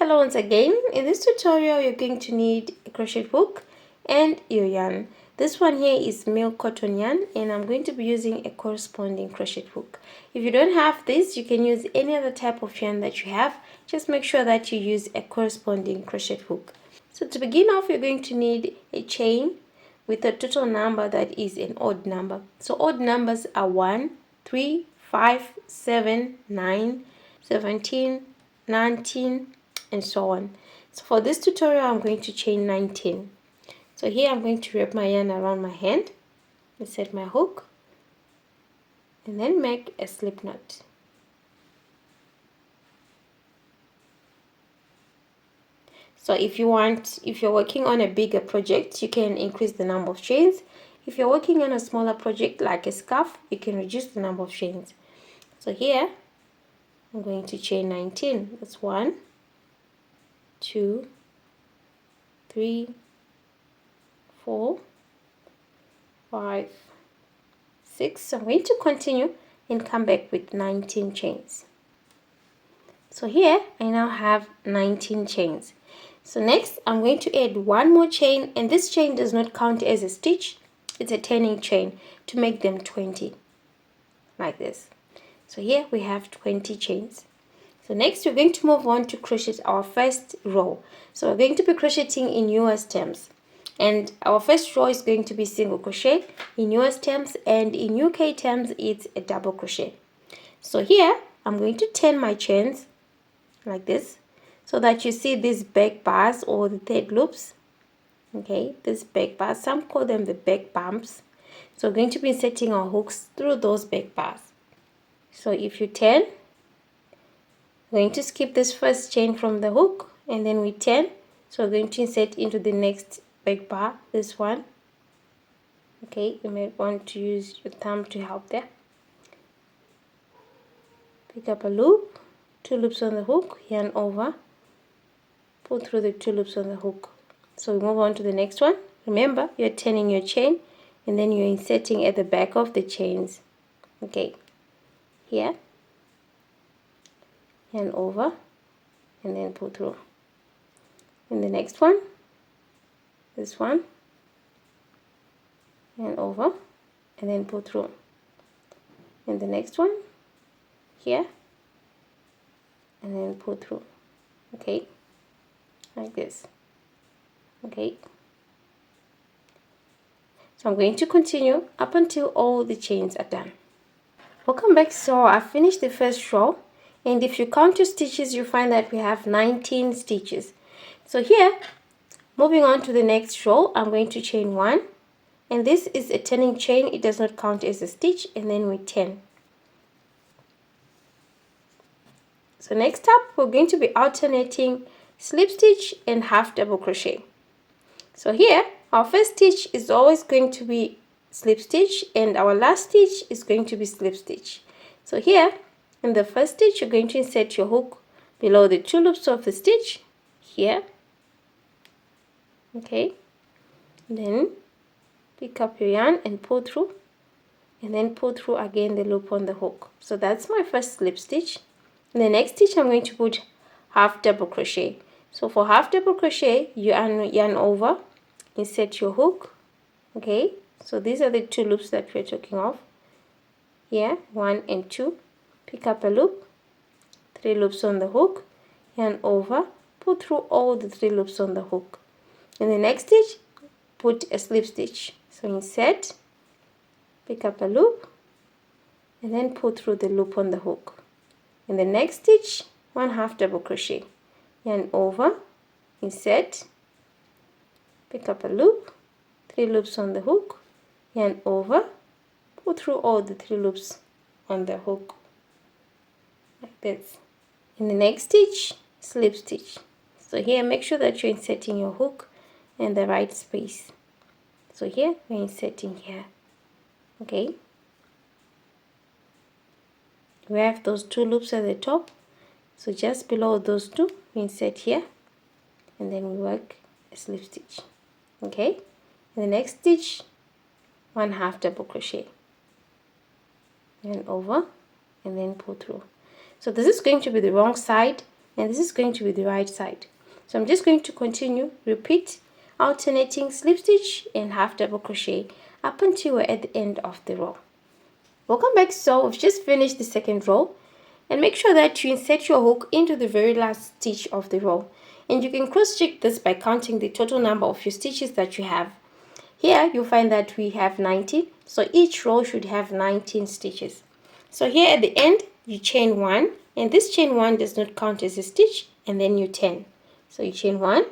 Hello once again. In this tutorial you're going to need a crochet hook and your yarn. This one here is milk cotton yarn and I'm going to be using a corresponding crochet hook. If you don't have this, you can use any other type of yarn that you have. Just make sure that you use a corresponding crochet hook. So to begin off, you're going to need a chain with a total number that is an odd number. So odd numbers are 1, 3, 5, 7, 9, 17, 19, and so on. So for this tutorial I'm going to chain 19. So here I'm going to wrap my yarn around my hand, insert my hook, and then make a slip knot. So if you're working on a bigger project, you can increase the number of chains. If you're working on a smaller project like a scarf, you can reduce the number of chains. So here I'm going to chain 19. That's 1, 2, 3, 4, 5, 6. So I'm going to continue and come back with 19 chains. So here I now have 19 chains. So next I'm going to add one more chain, and this chain does not count as a stitch. It's a turning chain to make them 20, like this. So here we have 20 chains. So next we're going to move on to crochet our first row. So we're going to be crocheting in US terms, and our first row is going to be single crochet in US terms, and in UK terms it's a double crochet. So here I'm going to turn my chains like this so that you see these back bars or the thread loops. Okay, these back bars, some call them the back bumps. So we're going to be inserting our hooks through those back bars. So if you turn, we're going to skip this first chain from the hook, and then we turn. So we're going to insert into the next back bar, this one. Okay, you may want to use your thumb to help there. Pick up a loop, 2 loops on the hook, yarn over, pull through the 2 loops on the hook. So we move on to the next one. Remember, you're turning your chain and then you're inserting at the back of the chains. Okay, here, yarn over, and then pull through. In the next one, this one, yarn over, and then pull through. In the next one, here, and then pull through. Okay, like this. Okay, so I'm going to continue up until all the chains are done. Welcome back. So I finished the first row, and if you count your stitches, you find that we have 19 stitches. So here, moving on to the next row, I'm going to chain 1, and this is a turning chain. It does not count as a stitch, and then we turn. So next up, we're going to be alternating slip stitch and half double crochet. So here, our first stitch is always going to be slip stitch, and our last stitch is going to be slip stitch. So here, in the first stitch, you're going to insert your hook below the 2 loops of the stitch, here. Okay, then pick up your yarn and pull through, and then pull through again the loop on the hook. So that's my first slip stitch. In the next stitch, I'm going to put half double crochet. So for half double crochet, you yarn over, insert your hook. Okay, so these are the 2 loops that we're talking of. Here, 1 and 2. Pick up a loop, 3 loops on the hook, yarn over, pull through all the 3 loops on the hook. In the next stitch, put a slip stitch. So insert, pick up a loop, and then pull through the loop on the hook. In the next stitch, 1 half double crochet, yarn over, insert, pick up a loop, 3 loops on the hook, yarn over, pull through all the 3 loops on the hook, like this. In the next stitch, slip stitch. So here, make sure that you're inserting your hook in the right space. So here, we're inserting here. Okay, we have those 2 loops at the top, so just below those 2 we insert here, and then we work a slip stitch. Okay, in the next stitch, 1 half double crochet, and over, and then pull through. So this is going to be the wrong side. and this is going to be the right side. So I'm just going to continue, repeat, alternating slip stitch and half double crochet up until we're at the end of the row. Welcome back. So we've just finished the second row, and make sure that you insert your hook into the very last stitch of the row, and you can cross check this by counting the total number of your stitches that you have. Here you'll find that we have 19, so each row should have 19 stitches. So here at the end you chain 1, and this chain 1 does not count as a stitch, and then you 10. So you chain 1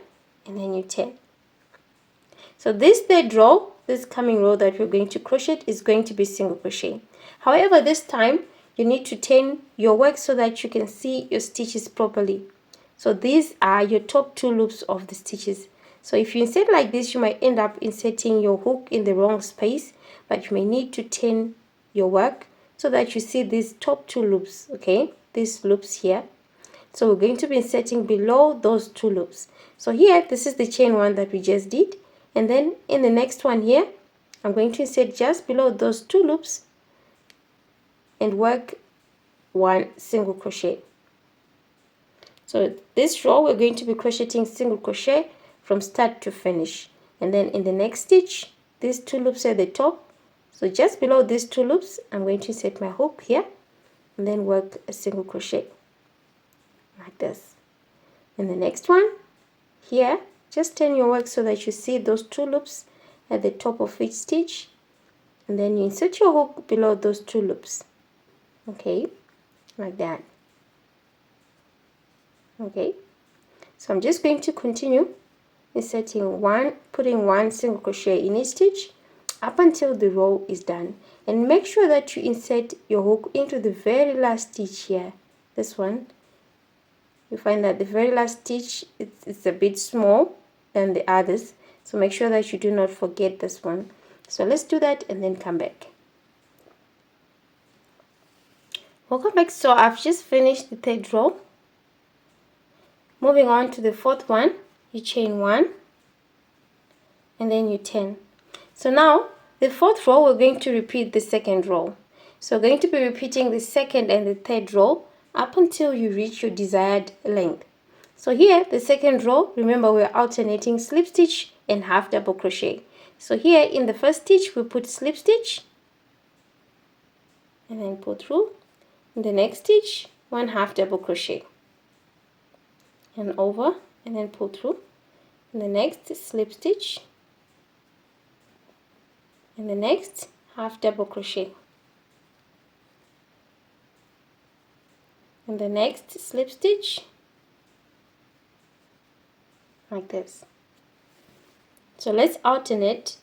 and then you 10. So this third row, this coming row that we're going to crochet, is going to be single crochet. However, this time you need to turn your work so that you can see your stitches properly. So these are your top 2 loops of the stitches. So if you insert like this, you might end up inserting your hook in the wrong space, but you may need to turn your work so that you see these top 2 loops, okay? These loops here. So we're going to be inserting below those 2 loops. So here, this is the chain 1 that we just did. And then in the next one here, I'm going to insert just below those 2 loops and work 1 single crochet. So this row, we're going to be crocheting single crochet from start to finish. And then in the next stitch, these 2 loops at the top. So just below these 2 loops, I'm going to insert my hook here and then work a single crochet like this. In the next one, here, just turn your work so that you see those 2 loops at the top of each stitch, and then you insert your hook below those 2 loops. Okay, like that. Okay, so I'm just going to continue inserting putting 1 single crochet in each stitch up until the row is done. And make sure that you insert your hook into the very last stitch here. This one, you find that the very last stitch it's a bit small than the others, so make sure that you do not forget this one. So let's do that and then come back. Welcome back. So I've just finished the third row. Moving on to the fourth one, you chain 1 and then you 10. So now the fourth row, we're going to repeat the second row. So we're going to be repeating the second and the third row up until you reach your desired length. So here, the second row, remember we're alternating slip stitch and half double crochet. So here in the first stitch, we put slip stitch and then pull through. In the next stitch, 1 half double crochet and over and then pull through. In the next, slip stitch, in the next, half double crochet, in the next, slip stitch, like this. So let's alternate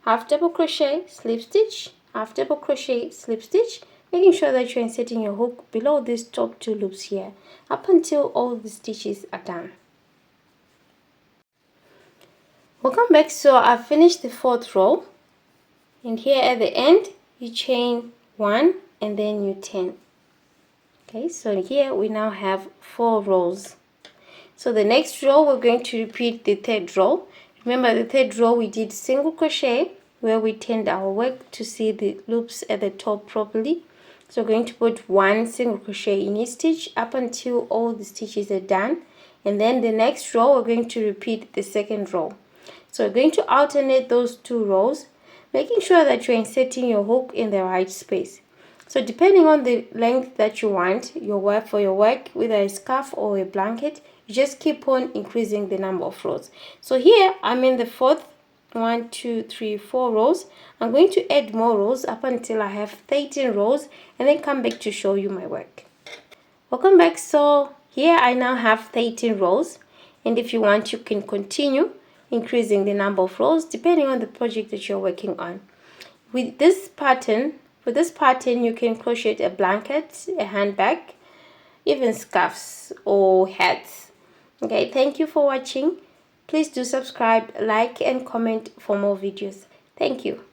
half double crochet, slip stitch, half double crochet, slip stitch, making sure that you're inserting your hook below these top 2 loops here up until all the stitches are done. Welcome back. So I've finished the fourth row, and here at the end you chain 1 and then you 10. Okay, so here we now have 4 rows. So the next row we're going to repeat the third row. Remember, the third row we did single crochet where we turned our work to see the loops at the top properly. So we're going to put 1 single crochet in each stitch up until all the stitches are done. And then the next row we're going to repeat the second row. So we're going to alternate those 2 rows, making sure that you're inserting your hook in the right space. So depending on the length that you want your work for your work, whether a scarf or a blanket, you just keep on increasing the number of rows. So here I'm in the fourth, 1, 2, 3, 4 rows. I'm going to add more rows up until I have 13 rows and then come back to show you my work. Welcome back. So here I now have 13 rows, and if you want you can continue increasing the number of rows depending on the project that you're working on. With this pattern, you can crochet a blanket, a handbag, even scarves or hats. Okay, thank you for watching. Please do subscribe, like and comment for more videos. Thank you.